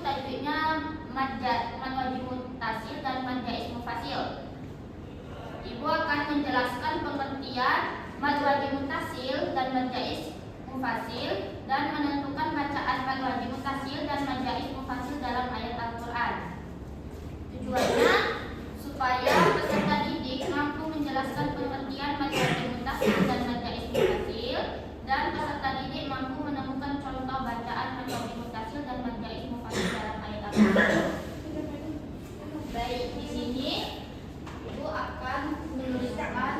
tajwidnya mad wajib mutasil dan mad jaiz mufasil. Ibu akan menjelaskan pengertian mad wajib mutasil dan mad jaiz mufasil dan menentukan bacaan mad wajib mutasil dan mad jaiz mufasil dalam ayat Al-Qur'an. Tujuannya supaya peserta didik mampu menjelaskan pengertian mad wajib mutasil dan mad jaiz mufasil, dan peserta didik mampu menemukan contoh bacaan mad wajib mutasil dan mad jaiz mufasil dalam ayat Al-Qur'an. Baik, di sini Ibu akan menuliskan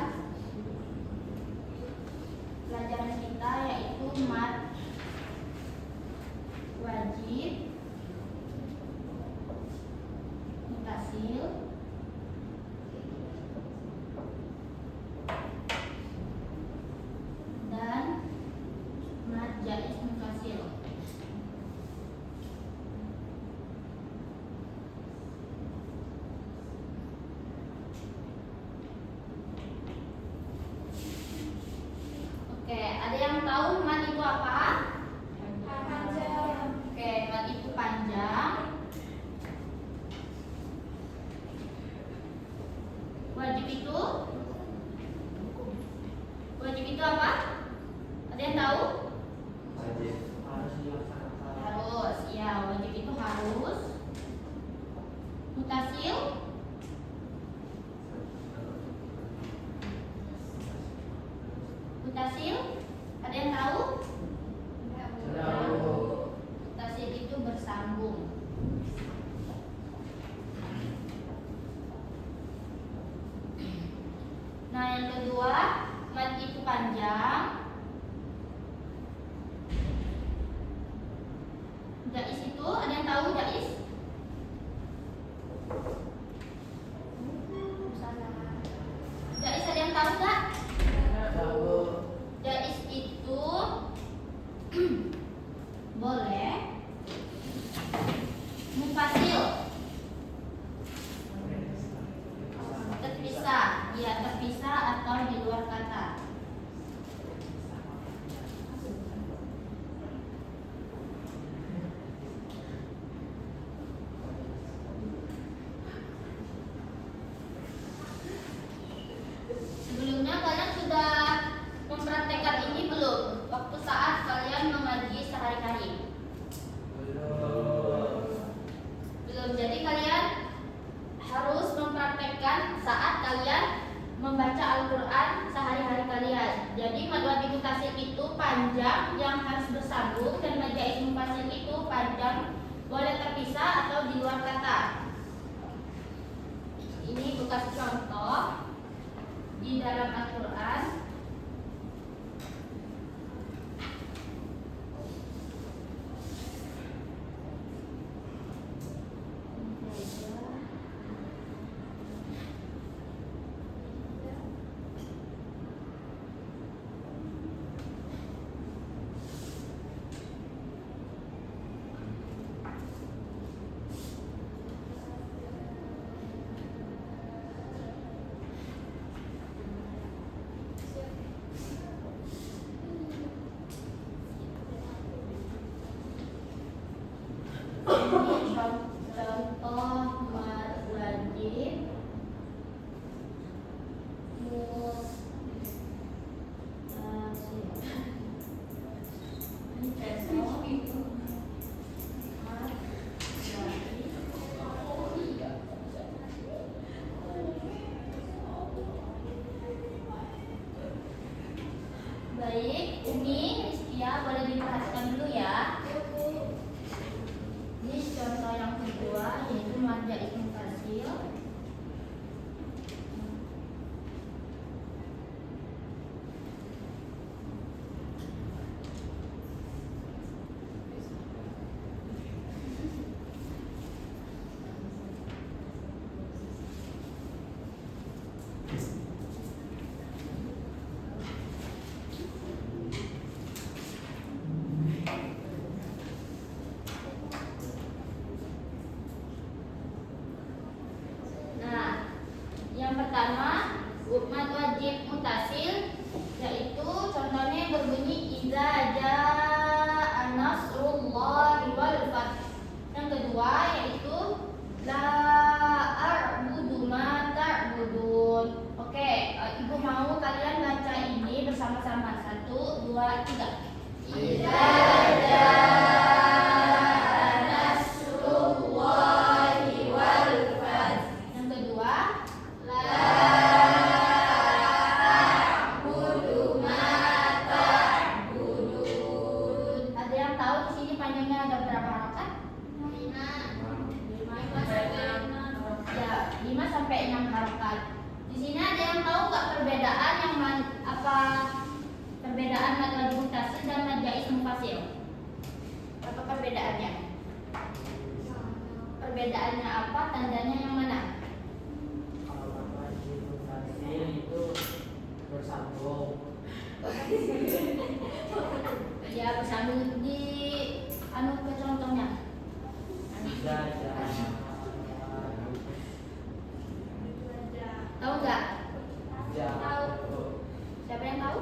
pelajaran kita, yaitu mad wajib mutasil dan mad jaiz mufasil. Oke, ada yang tahu mad itu apa? Panjang. Oke, mad itu panjang. Wajib itu apa? Ada yang tahu? Harus. Ya, wajib itu harus. Mutasil? Mutasil? Ada yang tahu? Mutasil itu bersambung. Nah, yang kedua, mad itu panjang. Jaiz itu, ada yang tahu jaiz? Jaiz ada yang tahu nggak? Jaiz itu boleh mufasil, terpisah, ya terpisah atau di luar kata. Sebelumnya kalian sudah mempraktekkan ini belum? Waktu saat kalian mengaji sehari-hari? Belum. Jadi kalian harus mempraktekkan saat kalian membaca Al-Quran sehari-hari kalian. Jadi mad wajib mutasil itu panjang yang harus bersambung, dan mad jaiz mufasil itu panjang boleh terpisah atau di luar kata. Ini bekas contoh di dalam Al-Quran. Contoh mad wajib Baik, Umi, Rizkia, boleh diperhatikan dulu ya. Ini contoh yang kedua, yaitu mad jaiz mufasil. bersama-sama. 1, 2, 3. Idza jaa nasrullahi wal fath. Yang kedua, La ta'budu ma ta'budun. ada yang tahu di sini panjangnya ada berapa harokat? 5 sampai 6 harokat. Di sini ada yang tahu nggak perbedaan apa perbedaan mad wajib muttasil dan mad jaiz munfasil? Apa perbedaannya? Perbedaannya apa? Tandanya yang mana? Kalau wajib muttasil itu bersambung. Ya bersambung di ke contohnya. Idza jaa Tahu nggak? jaa Siapa yang tahu?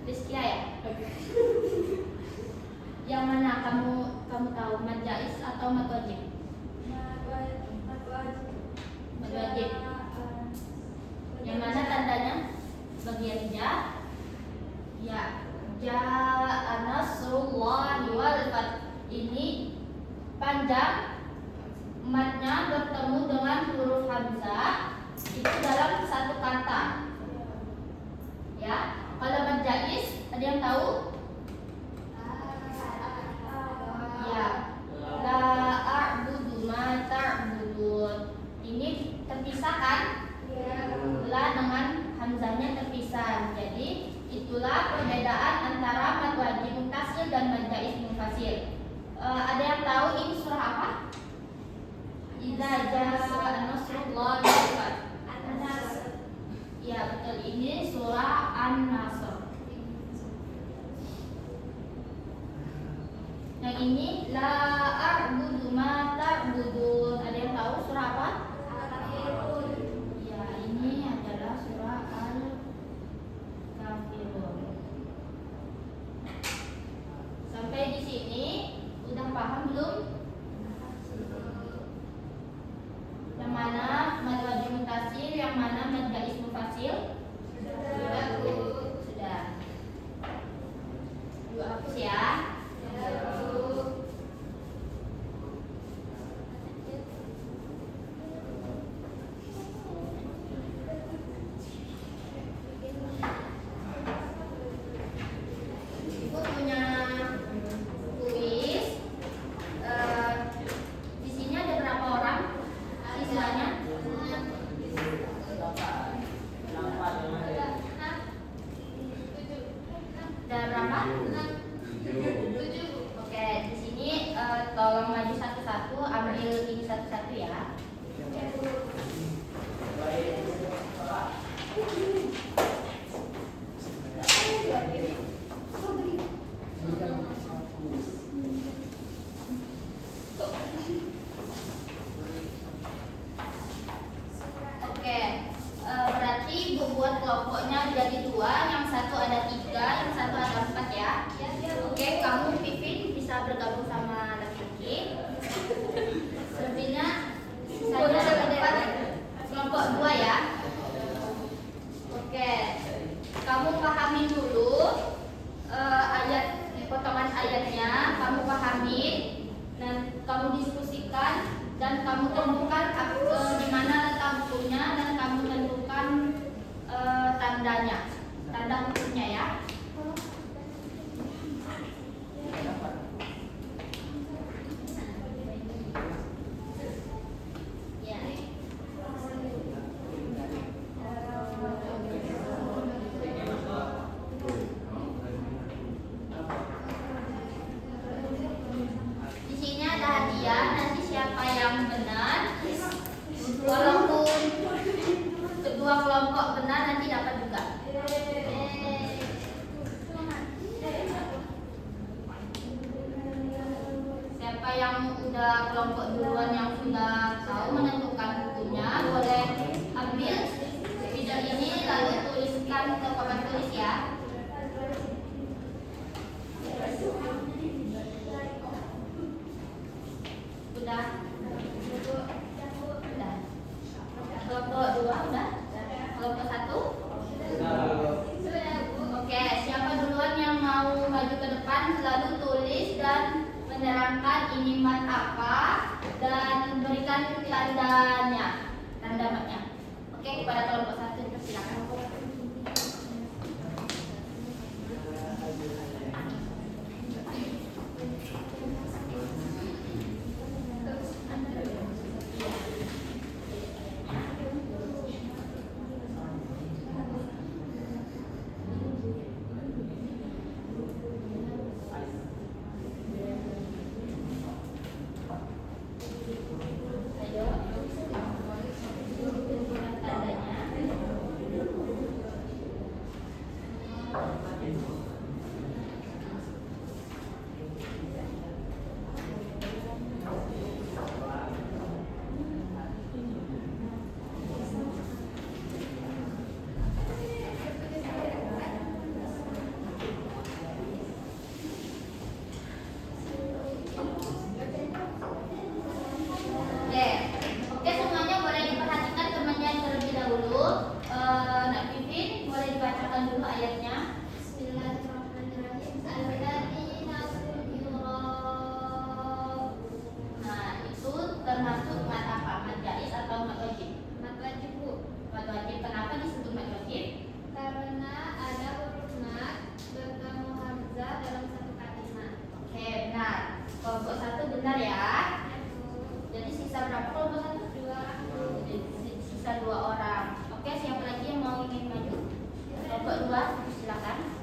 Rizkia ya? Yang mana kamu tahu, mad jaiz atau mad wajib? Mad wajib. Yang mana tandanya? Bagian ja. Ya, jaa nasrullahi wal fath. Ini panjang, matnya bertemu dengan huruf hamzah itu dalam satu kata. Ya, kalau mad jaiz ada yang tahu? Ya, la a'budu ma ta'budun. Ini terpisah kan? La dengan hamzahnya terpisah. Jadi itulah perbedaan antara mad wajib muttasil dan mad jaiz munfasil. Ada yang tahu ini surah apa? Idza jaa nasrullahi wal fath. Ya betul, ini surah An-Nasr. Yang ini la a'budu ma ta'budun. Ada yang tahu surah apa? Ya, ini adalah surah Al-Kafirun. Sampai di sini udah paham belum? Yang mana mad wajib muttasil, yang mana mad jaiz munfasil? Sudah. Yuk hapus ya. Ibu punya kuis. Di sini ada berapa orang siswanya? Ada berapa? 7. Oke, di sini tolong maju satu-satu, ambil ini satu-satu ya. Oke, berarti ibu buat kelompoknya jadi 2, yang satu ada 3, yang satu ada 4 ya. Oke, kamu Pipin bisa bergabung sama laki-laki. Selebihnya sisanya dapat kelompok 2 ya. Oke, kamu pahami dulu ayat, potongan ayatnya, kamu pahami dan kamu diskusikan dan kamu tentukan di mana letak bukunya dan kamu tentukan tandanya, tanda hukumnya ya. Ya. Di sini ada hadiah, nanti siapa yang benar, walaupun kedua kelompok benar nanti dapat juga. Siapa yang udah kelompok duluan yang sudah tahu menentukan bukunya boleh ambil video ini lalu tuliskan ke papan tulis ya. Udah. Udah. Kelompok 2 udah. Kelompok 1 ini mat apa dan berikan tandanya, tanda matnya. Oke, kepada kelompok 1 dipersilakan. Ayo, tandanya. Oke, oke semuanya boleh diperhatikan temannya terlebih dahulu. Nak Pipin boleh dibacakan dulu ayatnya. Bismillahirrahmanirrahim. Alladzina sujud. Nah, itu termasuk mat apa? Mat jaiz atau mat wajib? Mat wajib, Bu. Mat wajib. Kenapa disebut mat wajib? Karena ada huruf mat bertemu hamzah dalam satu kalimat. Oke, benar. Kelompok 1 benar ya. Jadi sisa berapa kelompok 1? 2. Jadi sisa 2 orang. Oke, siapa lagi yang mau ingin maju? Kelompok 2, silakan.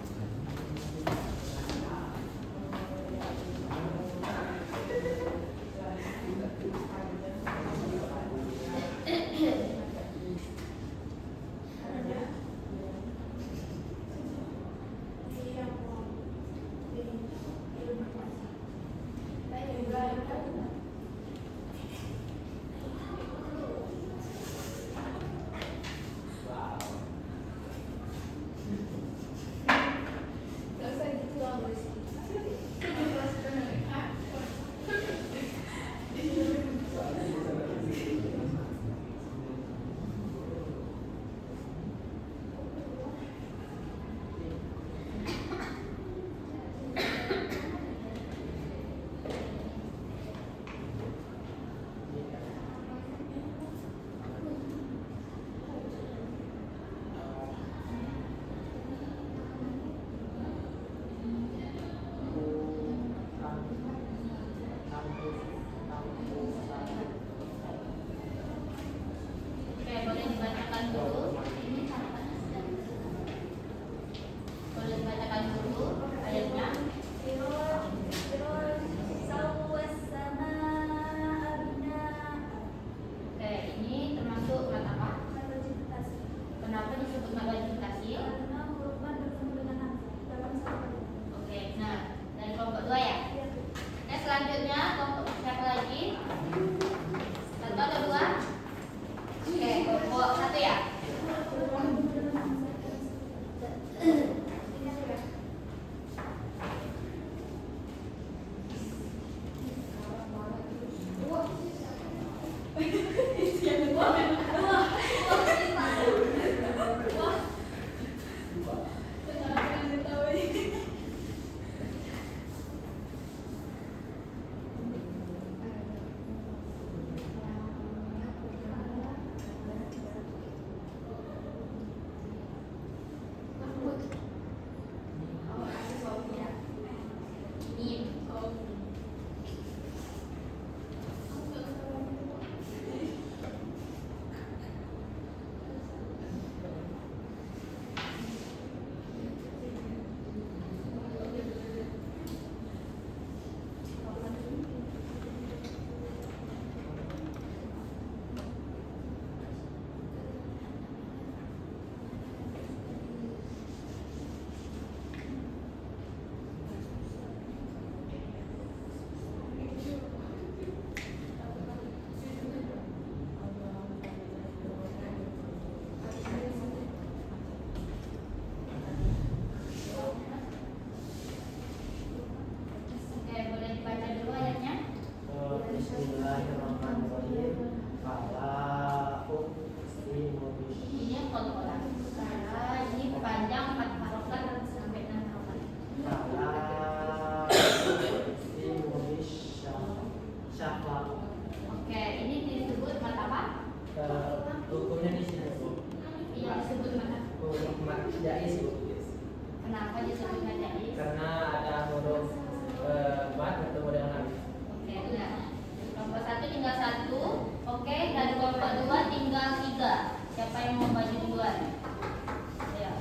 Jais, Bu. Kenapa disebut majais? Karena ada huruf mat bertemu dengan alif. Oke, benar. Kelompok 1 tinggal 1. Oke, dari kelompok 2 tinggal 3. Siapa yang mau maju duluan? Ayo.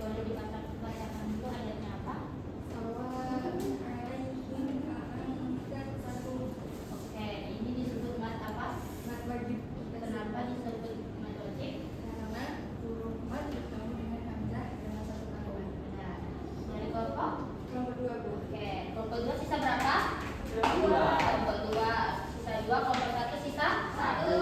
Boleh dibacakan dulu ayatnya apa? Oke, ini disebut mat apa? Kenapa disebut mat wajib? Benar. Dari kelompok? Oke, kelompok 2 sisa berapa? 2. Kelompok 2 sisa 2, kelompok 1 sisa 1.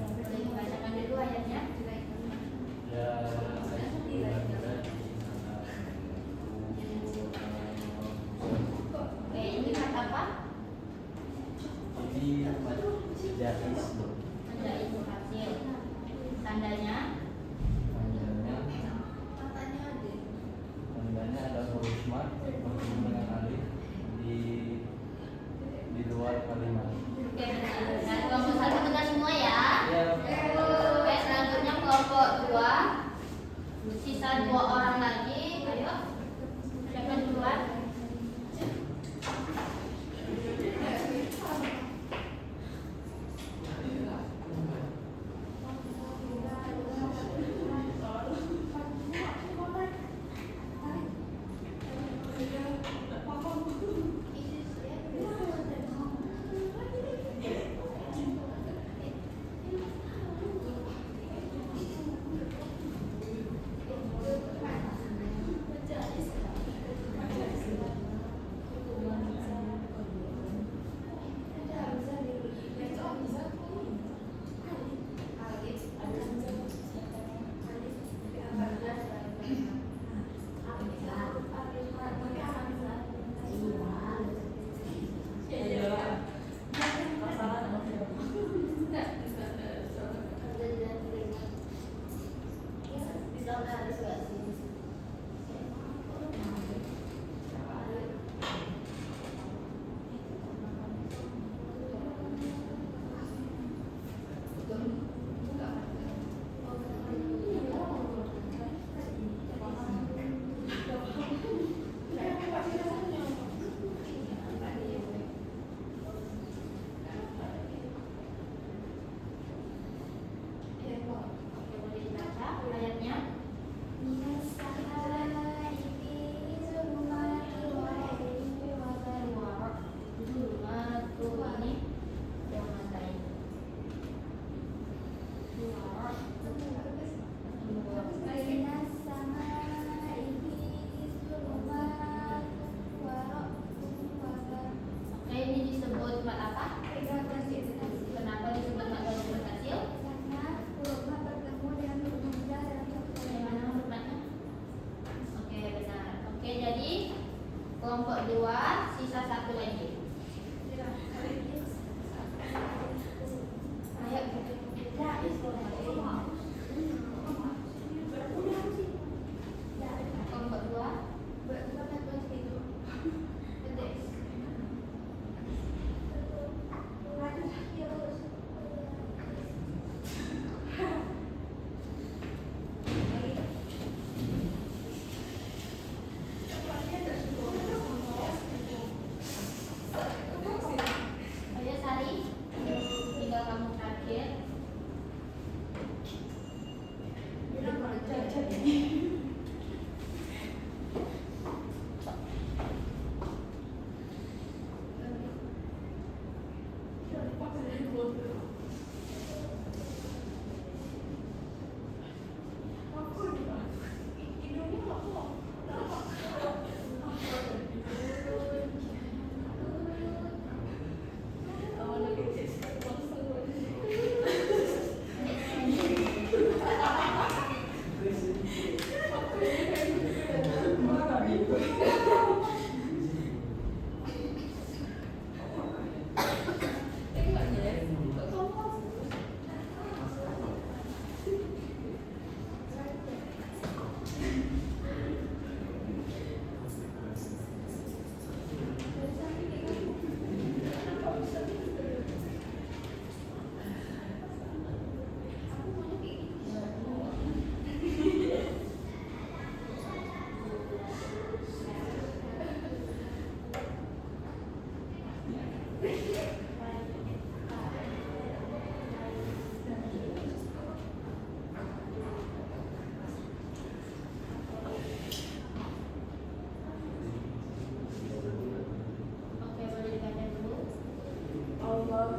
Boleh dibacakan dulu ayatnya? Oke, ini mat apa? Majais mufasil. Tandanya? Tandanya ada huruf mat bertemu dengan alif di luar kalimat. Oke, benar. Nah, kelompok 1 benar semua ya? Ya. Oke, selanjutnya kelompok 2 sisa 2 orang lagi. Ayo, siapa duluan?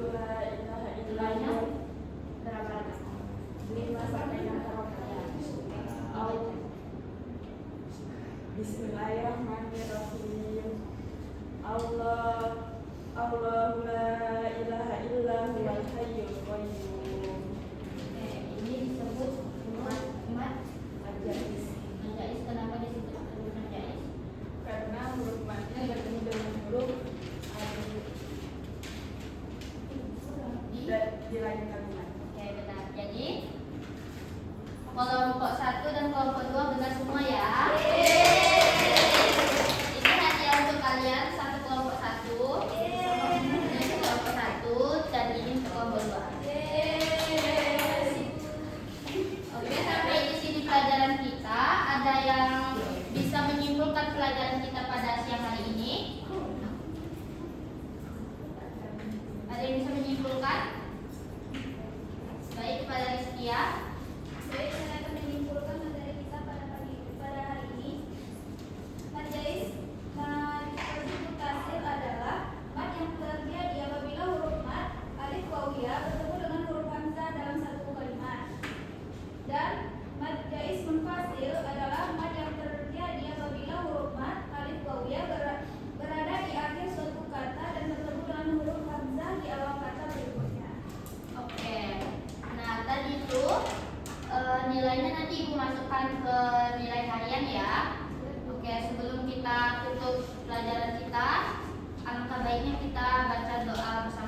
la ilaha Nilainya illallah. berapa? 5 sampai 6 harakat. Bismillahirrahmanirrahim. Allahu la ilaha illa huwal hayyul qayyum. Ini disebut mat Najais. najais. Kenapa disebut najais? Karena huruf matnya bertemu dengan huruf alif dan di lain kalimat. Oke, benar. Jadi kelompok 1 dan kelompok 2 benar semua ya. Ini hadiah untuk kalian, satu kelompok 1, ini untuk kelompok 1, dan ini untuk kelompok 2. Oke, sampai di sini pelajaran kita. Ada yang bisa menyimpulkan pelajaran kita pada siang hari ini? Ada yang bisa menyimpulkan? Baik, kepada Rizkia. Baik, saya akan menyimpulkan materi kita pada hari ini. Najais disebut tasil adalah mat yang terjadi apabila huruf mat alif wawiyah bertemu dengan huruf hamzah dalam satu kalimat. Dan mat jais munfasil adalah mat yang terjadi apabila huruf mat alif wawiyah berada di akhir suatu kata dan bertemu dengan huruf hamzah di awal kata berikutnya. Oke. Nah, tadi itu nilainya nanti Ibu masukkan ke nilai harian ya. Oke, sebelum kita tutup pelajaran kita, alangkah baiknya kita baca doa bersama.